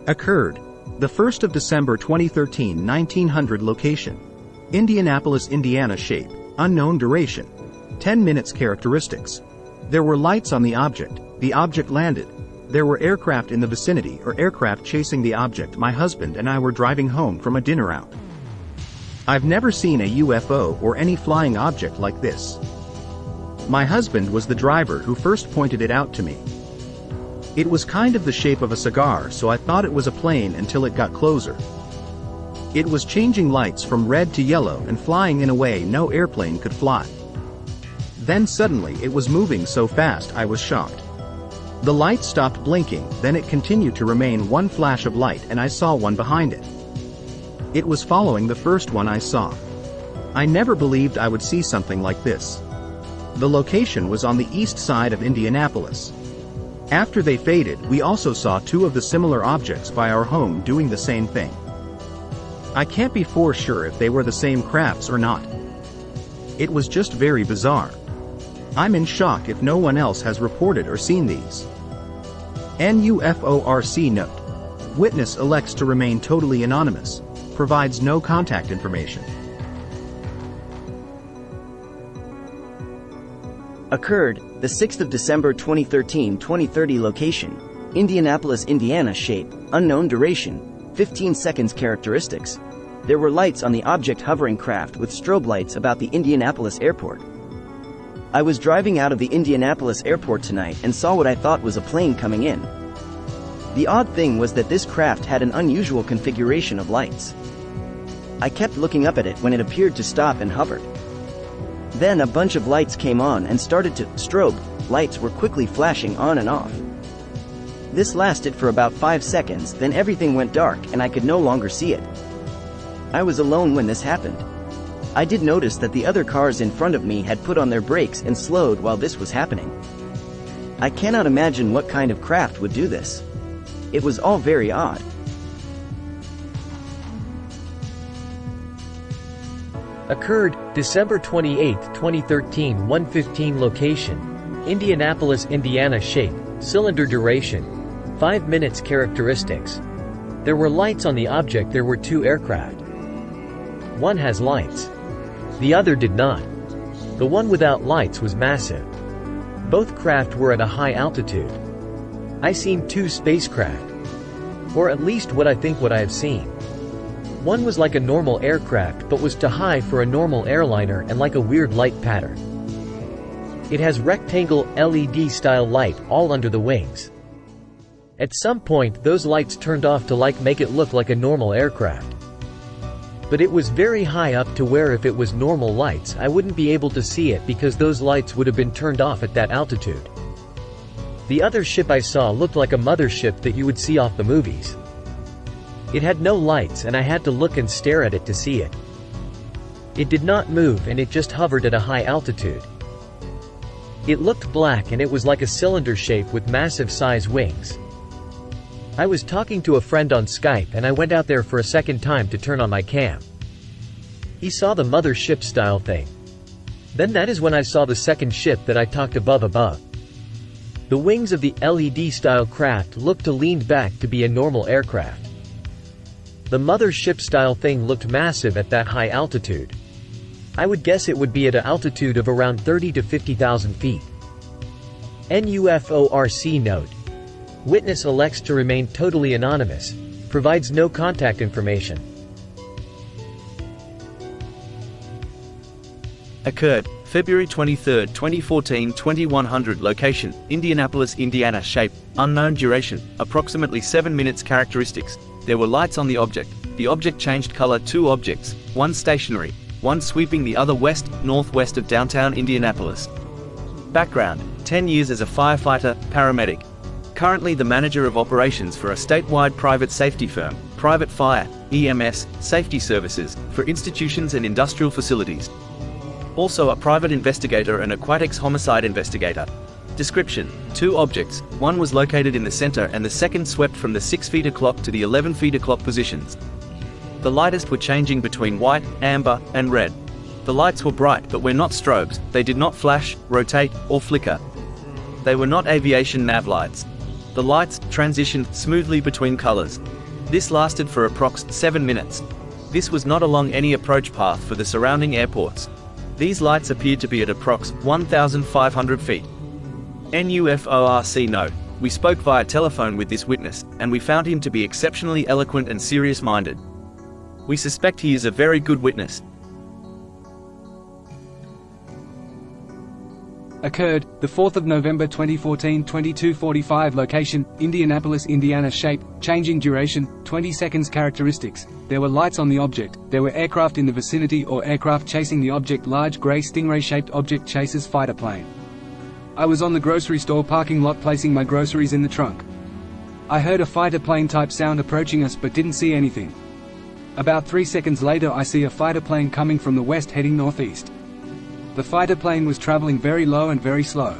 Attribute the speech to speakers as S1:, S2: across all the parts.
S1: Occurred. The 1st of December 2013, 1900 location. Indianapolis, Indiana. Shape, unknown. Duration, 10 minutes. Characteristics. There were lights on the object. The object landed. There were aircraft in the vicinity or aircraft chasing the object. My husband and I were driving home from a dinner out. I've never seen a UFO or any flying object like this. My husband was the driver who first pointed it out to me. It was kind of the shape of a cigar, so I thought it was a plane until it got closer. It was changing lights from red to yellow and flying in a way no airplane could fly. Then suddenly it was moving so fast I was shocked. The light stopped blinking, then it continued to remain one flash of light and I saw one behind it. It was following the first one I saw. I never believed I would see something like this. The location was on the east side of Indianapolis. After they faded, we also saw two of the similar objects by our home doing the same thing. I can't be for sure if they were the same crafts or not. It was just very bizarre. I'm in shock if no one else has reported or seen these. NUFORC note. Witness elects to remain totally anonymous. Provides no contact information.
S2: Occurred, the 6th of December 2013, 2030 location, Indianapolis, Indiana. Shape, unknown. Duration, 15 seconds. Characteristics. There were lights on the object hovering craft with strobe lights about the Indianapolis airport. I was driving out of the Indianapolis airport tonight and saw what I thought was a plane coming in. The odd thing was that this craft had an unusual configuration of lights. I kept looking up at it when it appeared to stop and hovered. Then a bunch of lights came on and started to strobe. Lights were quickly flashing on and off. This lasted for about 5 seconds, then everything went dark and I could no longer see it. I was alone when this happened. I did notice that the other cars in front of me had put on their brakes and slowed while this was happening. I cannot imagine what kind of craft would do this. It was all very odd.
S3: Occurred, December 28, 2013, 1:15 location, Indianapolis, Indiana. Shape, cylinder. Duration, 5 minutes. Characteristics. There were lights on the object. There were two aircraft. One has lights. The other did not. The one without lights was massive. Both craft were at a high altitude. I seen two spacecraft. Or at least what I have seen. One was like a normal aircraft but was too high for a normal airliner and like a weird light pattern. It has rectangle LED style light all under the wings. At some point those lights turned off to make it look like a normal aircraft. But it was very high up to where if it was normal lights I wouldn't be able to see it because those lights would have been turned off at that altitude. The other ship I saw looked like a mothership that you would see off the movies. It had no lights and I had to look and stare at it to see it. It did not move and it just hovered at a high altitude. It looked black and it was like a cylinder shape with massive size wings. I was talking to a friend on Skype and I went out there for a second time to turn on my cam. He saw the mother ship style thing. Then that is when I saw the second ship that I talked above. The wings of the LED style craft looked to leaned back to be a normal aircraft. The mother ship style thing looked massive at that high altitude. I would guess it would be at an altitude of around 30 to 50,000 feet. NUFORC note. Witness elects to remain totally anonymous. Provides no contact information.
S4: Occurred, February 23, 2014, 2100 location, Indianapolis, Indiana. Shape, unknown. Duration, approximately 7 minutes. Characteristics. There were lights on the object. The object changed color. Two objects, one stationary, one sweeping, the other west-northwest of downtown Indianapolis. Background, 10 years as a firefighter, paramedic. Currently the manager of operations for a statewide private safety firm, private fire, EMS, safety services, for institutions and industrial facilities. Also a private investigator and aquatics homicide investigator. Description: 2 objects, one was located in the center and the second swept from the 6 feet o'clock to the 11 feet o'clock positions. The lightest were changing between white, amber, and red. The lights were bright but were not strobes, they did not flash, rotate, or flicker. They were not aviation nav lights. The lights transitioned smoothly between colors. This lasted for approx. 7 minutes. This was not along any approach path for the surrounding airports. These lights appeared to be at approx. 1,500 feet. NUFORC note: we spoke via telephone with this witness, and we found him to be exceptionally eloquent and serious-minded. We suspect he is a very good witness.
S5: Occurred, the 4th of November 2014, 22:45. Location, Indianapolis, Indiana. Shape, changing duration, 20 seconds. Characteristics: there were lights on the object, there were aircraft in the vicinity or aircraft chasing the object. Large gray stingray-shaped object chases fighter plane. I was on the grocery store parking lot placing my groceries in the trunk. I heard a fighter plane type sound approaching us but didn't see anything. About 3 seconds later I see a fighter plane coming from the west heading northeast. The fighter plane was traveling very low and very slow.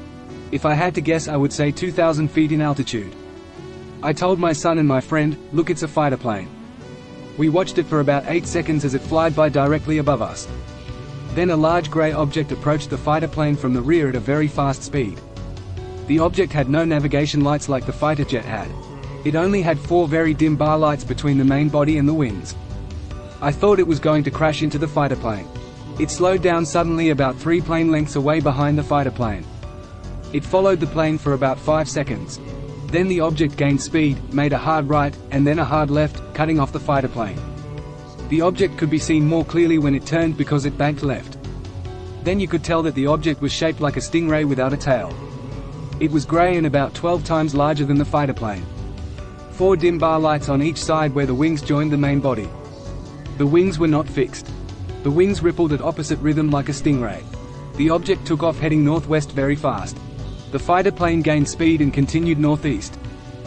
S5: If I had to guess, I would say 2,000 feet in altitude. I told my son and my friend, "Look, it's a fighter plane." We watched it for about 8 seconds as it flied by directly above us. Then a large grey object approached the fighter plane from the rear at a very fast speed. The object had no navigation lights like the fighter jet had. It only had 4 very dim bar lights between the main body and the wings. I thought it was going to crash into the fighter plane. It slowed down suddenly about 3 plane lengths away behind the fighter plane. It followed the plane for about 5 seconds. Then the object gained speed, made a hard right, and then a hard left, cutting off the fighter plane. The object could be seen more clearly when it turned because it banked left. Then you could tell that the object was shaped like a stingray without a tail. It was grey and about 12 times larger than the fighter plane. 4 dim bar lights on each side where the wings joined the main body. The wings were not fixed. The wings rippled at opposite rhythm like a stingray. The object took off heading northwest very fast. The fighter plane gained speed and continued northeast.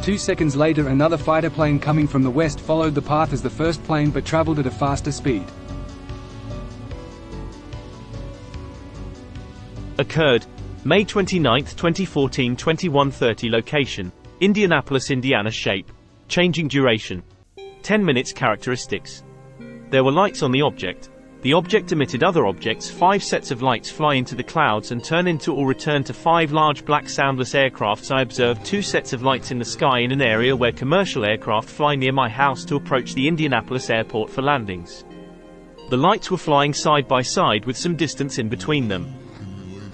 S5: 2 seconds later another fighter plane coming from the west followed the path as the first plane but traveled at a faster speed.
S6: Occurred, May 29, 2014, 21:30. Location, Indianapolis, Indiana. Shape, changing duration, 10 minutes. Characteristics: there were lights on the object. The object emitted other objects. 5 sets of lights fly into the clouds and turn into or return to 5 large black soundless aircrafts. I observed 2 sets of lights in the sky in an area where commercial aircraft fly near my house to approach the Indianapolis airport for landings. The lights were flying side by side with some distance in between them.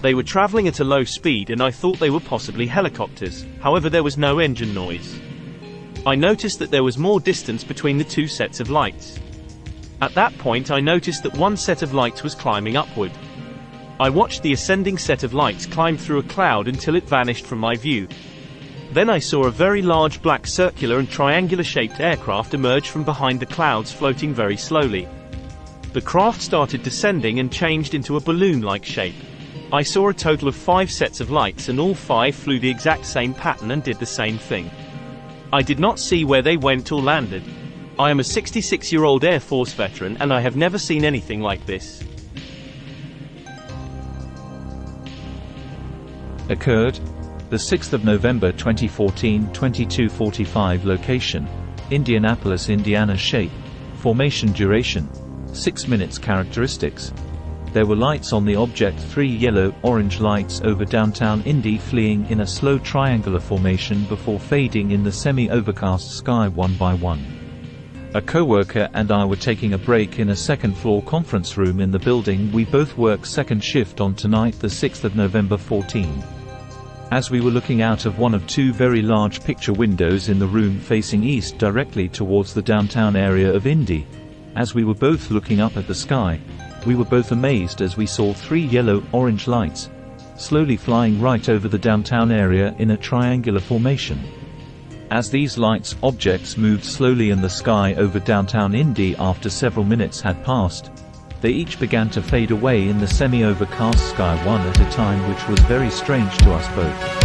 S6: They were traveling at a low speed and I thought they were possibly helicopters, however there was no engine noise. I noticed that there was more distance between the 2 sets of lights. At that point I noticed that one set of lights was climbing upward. I watched the ascending set of lights climb through a cloud until it vanished from my view. Then I saw a very large black circular and triangular-shaped aircraft emerge from behind the clouds floating very slowly. The craft started descending and changed into a balloon-like shape. I saw a total of 5 sets of lights and all 5 flew the exact same pattern and did the same thing. I did not see where they went or landed. I am a 66-year-old Air Force veteran and I have never seen anything like this.
S7: Occurred, the 6th of November 2014, 22:45. Location, Indianapolis, Indiana. Shape, formation duration, 6 minutes. Characteristics: there were lights on the object. 3 yellow-orange lights over downtown Indy fleeing in a slow triangular formation before fading in the semi-overcast sky one by one. A coworker and I were taking a break in a second-floor conference room in the building. We both work second shift on tonight, the 6th of November 14. As we were looking out of one of 2 very large picture windows in the room facing east directly towards the downtown area of Indy, as we were both looking up at the sky, we were both amazed as we saw 3 yellow-orange lights slowly flying right over the downtown area in a triangular formation. As these lights objects moved slowly in the sky over downtown Indy, after several minutes had passed, they each began to fade away in the semi-overcast sky one at a time, which was very strange to us both.